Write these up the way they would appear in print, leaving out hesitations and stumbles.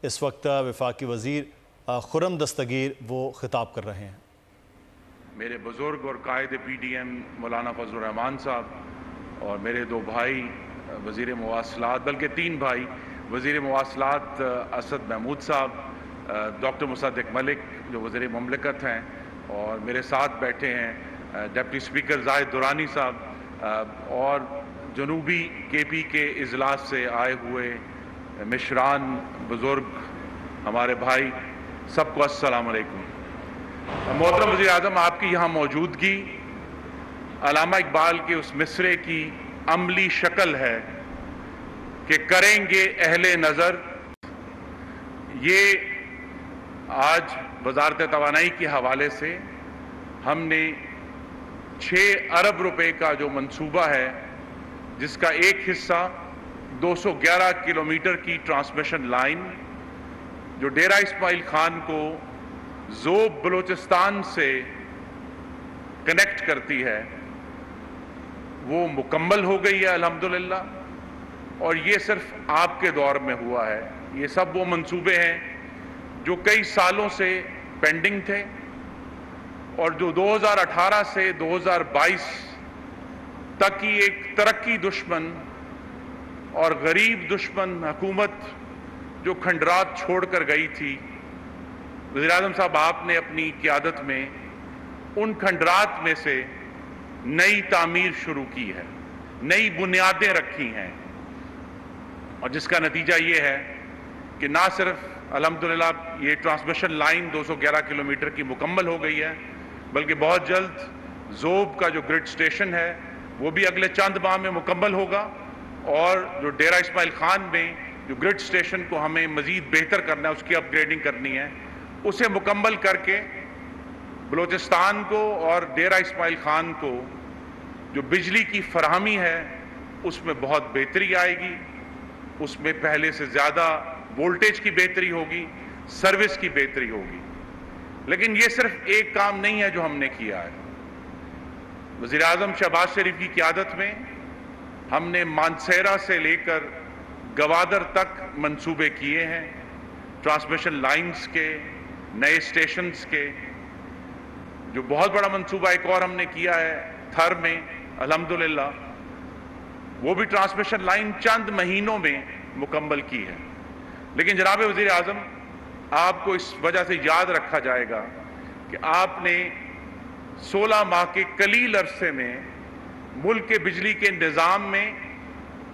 اس وقت وفاقی وزیر خرم دستگیر وہ خطاب کر رہے ہیں۔ میرے بزرگ اور قائد پی ڈی ایم مولانا فضل الرحمان صاحب اور میرے دو بھائی وزیر مواصلات، بلکہ تین بھائی، وزیر مواصلات اسد محمود صاحب، ڈاکٹر مصدق ملک جو وزیر مملکت ہیں، اور میرے ساتھ بیٹھے ہیں ڈپٹی اسپیکر زاہد درانی صاحب، اور جنوبی کے پی کے اضلاع سے آئے ہوئے مشران، بزرگ، ہمارے بھائی، سب کو السلام علیکم۔ محترم وزیر اعظم، آپ کی یہاں موجودگی علامہ اقبال کے اس مصرعے کی عملی شکل ہے کہ کریں گے اہل نظر۔ یہ آج وزارت توانائی کے حوالے سے ہم نے 6 ارب روپے کا جو منصوبہ ہے، جس کا ایک حصہ 211 کلومیٹر کی ٹرانسمیشن لائن جو ڈیرہ اسماعیل خان کو ذوب بلوچستان سے کنیکٹ کرتی ہے، وہ مکمل ہو گئی ہے الحمدللہ، اور یہ صرف آپ کے دور میں ہوا ہے۔ یہ سب وہ منصوبے ہیں جو کئی سالوں سے پینڈنگ تھے اور جو 2018 سے 2022 تک کی ایک ترقی دشمن اور غریب دشمن حکومت جو کھنڈرات چھوڑ کر گئی تھی، وزیر اعظم صاحب آپ نے اپنی قیادت میں ان کھنڈرات میں سے نئی تعمیر شروع کی ہے، نئی بنیادیں رکھی ہیں، اور جس کا نتیجہ یہ ہے کہ نہ صرف الحمدللہ یہ ٹرانسمیشن لائن 211 کلومیٹر کی مکمل ہو گئی ہے، بلکہ بہت جلد ذوب کا جو گرڈ سٹیشن ہے وہ بھی اگلے چند ماہ میں مکمل ہوگا، اور جو ڈیرہ اسماعیل خان میں جو گرڈ سٹیشن کو ہمیں مزید بہتر کرنا ہے، اس کی اپ گریڈنگ کرنی ہے، اسے مکمل کر کے بلوچستان کو اور ڈیرہ اسماعیل خان کو جو بجلی کی فراہمی ہے اس میں بہت بہتری آئے گی، اس میں پہلے سے زیادہ وولٹیج کی بہتری ہوگی، سروس کی بہتری ہوگی۔ لیکن یہ صرف ایک کام نہیں ہے جو ہم نے کیا ہے۔ وزیر اعظم شہباز شریف کی قیادت میں ہم نے مانسہرہ سے لے کر گوادر تک منصوبے کیے ہیں، ٹرانسمیشن لائنز کے، نئے اسٹیشنز کے۔ جو بہت بڑا منصوبہ ایک اور ہم نے کیا ہے تھر میں الحمدللہ، وہ بھی ٹرانسمیشن لائن چند مہینوں میں مکمل کی ہے۔ لیکن جناب وزیر اعظم، آپ کو اس وجہ سے یاد رکھا جائے گا کہ آپ نے 16 ماہ کے قلیل عرصے میں ملک کے بجلی کے نظام میں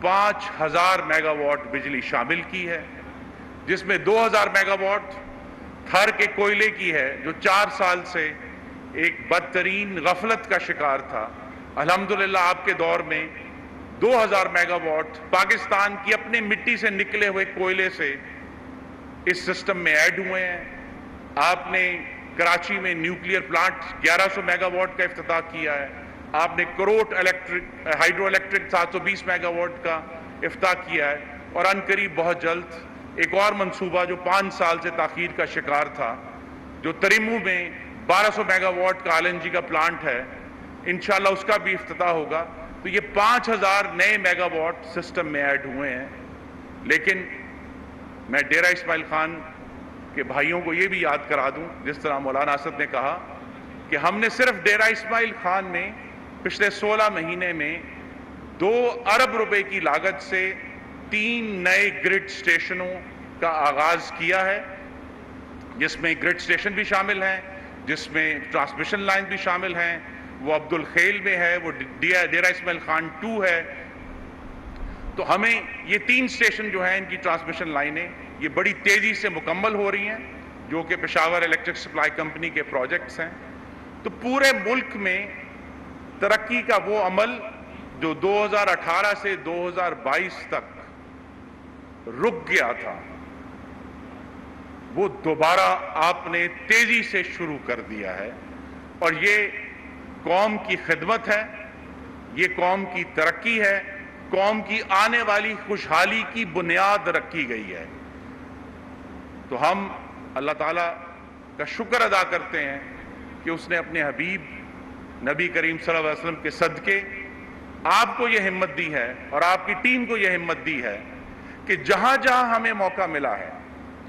5000 میگا واٹ بجلی شامل کی ہے، جس میں 2000 میگا واٹ تھر کے کوئلے کی ہے جو 4 سال سے ایک بدترین غفلت کا شکار تھا۔ الحمدللہ آپ کے دور میں 2000 میگا واٹ پاکستان کی اپنے مٹی سے نکلے ہوئے کوئلے سے اس سسٹم میں ایڈ ہوئے ہیں۔ آپ نے کراچی میں نیوکلیئر پلانٹ 1100 میگا واٹ کا افتتاح کیا ہے، آپ نے Karot hydro electric 720 mega what کا افتتاح کیا ہے، اور عنقریب بہت جلد ایک اور منصوبہ جو 5 سال سے تاخیر کا شکار تھا، جو تریمو میں 1200 میگا واٹ کا LNG کا پلانٹ ہے، انشاءاللہ اس کا بھی افتتاح ہوگا۔ تو یہ 5000 نئے میگا واٹ سسٹم میں ایڈ ہوئے ہیں۔ لیکن میں ڈیرہ اسماعیل خان کے بھائیوں کو یہ بھی یاد کرا دوں، جس طرح مولانا اسد نے کہا کہ ہم نے صرف ڈیرہ اسماعیل خان میں پچھلے 16 مہینے میں 2 ارب روپے کی لاگت سے 3 نئے گرڈ سٹیشنوں کا آغاز کیا ہے، جس میں گرڈ سٹیشن بھی شامل ہیں، جس میں ٹرانسمیشن لائن بھی شامل ہیں، وہ عبد الخیل میں ہے، وہ ڈیرہ اسماعیل خان 2 ہے۔ تو ہمیں یہ 3 سٹیشن جو ہیں، ان کی ٹرانسمیشن لائنیں یہ بڑی تیزی سے مکمل ہو رہی ہیں، جو کہ پشاور الیکٹرک سپلائی کمپنی کے پروجیکٹس ہیں۔ تو پورے ملک میں ترقی کا وہ عمل جو 2018 سے 2022 تک رک گیا تھا، وہ دوبارہ آپ نے تیزی سے شروع کر دیا ہے، اور یہ قوم کی خدمت ہے، یہ قوم کی ترقی ہے، قوم کی آنے والی خوشحالی کی بنیاد رکھی گئی ہے۔ تو ہم اللہ تعالیٰ کا شکر ادا کرتے ہیں کہ اس نے اپنے حبیب نبی کریم صلی اللہ علیہ وسلم کے صدقے آپ کو یہ ہمت دی ہے اور آپ کی ٹیم کو یہ ہمت دی ہے کہ جہاں جہاں ہمیں موقع ملا ہے